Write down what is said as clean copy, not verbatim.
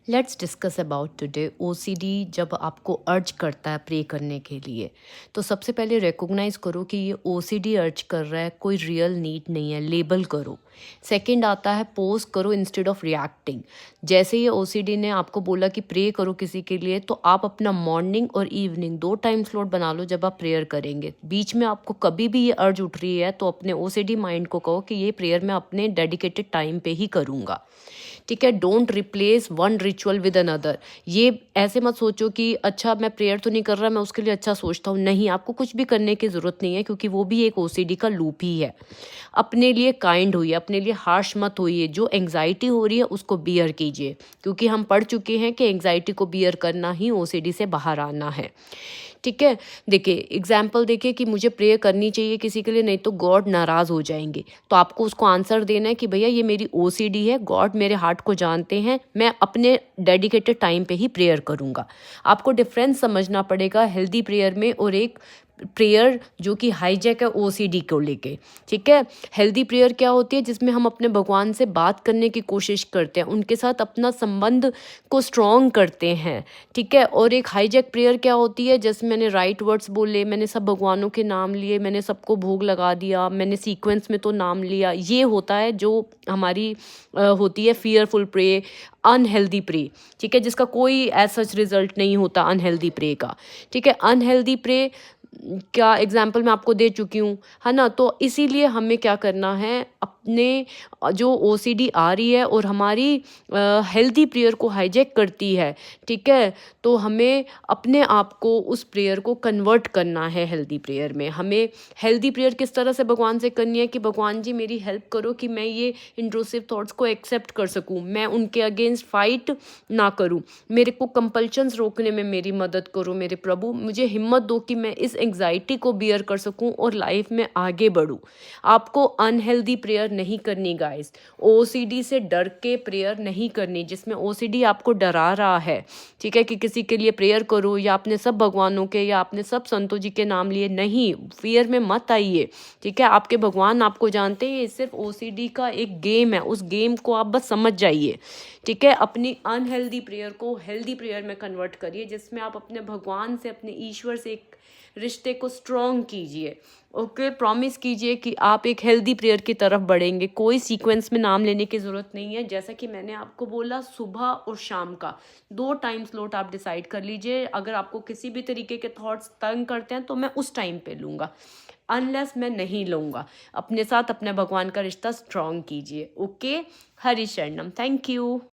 Let's discuss about today OCD. जब आपको अर्ज करता है प्रे करने के लिए, तो सबसे पहले रिकॉग्नाइज करो कि ये ओसीडी अर्ज कर रहा है, कोई रियल नीड नहीं है, लेबल करो। सेकंड आता है पोज करो इंस्टेड ऑफ रिएक्टिंग। जैसे ये ओसीडी ने आपको बोला कि प्रे करो किसी के लिए, तो आप अपना मॉर्निंग और इवनिंग 2 टाइम स्लॉट बना लो जब आप प्रेयर करेंगे। बीच में आपको कभी भी ये अर्ज उठ रही है तो अपने ओसीडी माइंड को कहो कि ये प्रेयर मैं अपने डेडिकेटेड टाइम पे ही करूँगा। ठीक है, don't replace one ritual with another. ये ऐसे मत सोचो कि अच्छा मैं प्रेयर तो नहीं कर रहा, मैं उसके लिए अच्छा सोचता हूँ। नहीं, आपको कुछ भी करने की ज़रूरत नहीं है, क्योंकि वो भी एक ओसीडी का लूप ही है। अपने लिए काइंड होइए, अपने लिए हार्श मत होइए। जो एंग्जाइटी हो रही है उसको बियर कीजिए, क्योंकि हम पढ़ चुके हैं कि एंग्जाइटी को बियर करना ही ओसीडी से बाहर आना है। ठीक है, देखिए एग्जाम्पल देखिए कि मुझे प्रेयर करनी चाहिए किसी के लिए, नहीं तो गॉड नाराज़ हो जाएंगे। तो आपको उसको आंसर देना है कि भैया ये मेरी ओसीडी है, गॉड मेरे हार्ट को जानते हैं, मैं अपने डेडिकेटेड टाइम पे ही प्रेयर करूँगा। आपको डिफरेंस समझना पड़ेगा हेल्दी प्रेयर में और एक प्रेयर जो कि हाईजैक है ओसीडी को लेके। ठीक है, हेल्दी प्रेयर क्या होती है, जिसमें हम अपने भगवान से बात करने की कोशिश करते हैं, उनके साथ अपना संबंध को स्ट्रॉन्ग करते हैं। ठीक है, और एक हाईजैक प्रेयर क्या होती है, जैसे मैंने राइट वर्ड्स बोले, मैंने सब भगवानों के नाम लिए, मैंने सबको भोग लगा दिया, मैंने सीक्वेंस में तो नाम लिया। ये होता है जो हमारी होती है फियरफुल प्रे, अनहेल्दी प्रे। ठीक है, जिसका कोई एज सच रिजल्ट नहीं होता अनहेल्दी प्रे का। ठीक है, अनहेल्दी प्रे क्या एग्जाम्पल मैं आपको दे चुकी हूँ, है ना। तो इसीलिए हमें क्या करना है, अपने जो ओसीडी आ रही है और हमारी हेल्दी प्रेयर को हाईजैक करती है, ठीक है, तो हमें अपने आप को उस प्रेयर को कन्वर्ट करना है हेल्दी प्रेयर में। हमें हेल्दी प्रेयर किस तरह से भगवान से करनी है कि भगवान जी मेरी हेल्प करो कि मैं ये इंट्रूसिव थॉट्स को एक्सेप्ट कर सकूँ, मैं उनके अगेंस्ट फाइट ना करूँ, मेरे को कंपल्शंस रोकने में मेरी मदद करो मेरे प्रभु, मुझे हिम्मत दो कि मैं इस एंग्जाइटी को बियर कर सकूं और लाइफ में आगे बढ़ूं। आपको अनहेल्दी प्रेयर नहीं करनी गाइस, ओसीडी से डर के प्रेयर नहीं करनी, जिसमें ओसीडी आपको डरा रहा है। ठीक है, कि किसी के लिए प्रेयर करो या अपने सब भगवानों के या अपने सब संतों जी के नाम लिए, नहीं, फियर में मत आइए। ठीक है, आपके भगवान आपको जानते हैं, ये सिर्फ ओसीडी का एक गेम है, उस गेम को आप बस समझ जाइए। ठीक है, अपनी अनहेल्दी प्रेयर को हेल्दी प्रेयर में कन्वर्ट करिए, जिसमें आप अपने भगवान से, अपने ईश्वर से एक रिश्ते को स्ट्रॉन्ग कीजिए। ओके, प्रॉमिस कीजिए कि आप एक हेल्दी प्रेयर की तरफ बढ़ेंगे। कोई सीक्वेंस में नाम लेने की ज़रूरत नहीं है, जैसा कि मैंने आपको बोला, सुबह और शाम का 2 टाइम स्लॉट आप डिसाइड कर लीजिए। अगर आपको किसी भी तरीके के थॉट्स तंग करते हैं तो मैं उस टाइम पे लूँगा, अनलेस मैं नहीं लूँगा। अपने साथ अपने भगवान का रिश्ता स्ट्रॉन्ग कीजिए। ओके, हरि शरणम, थैंक यू।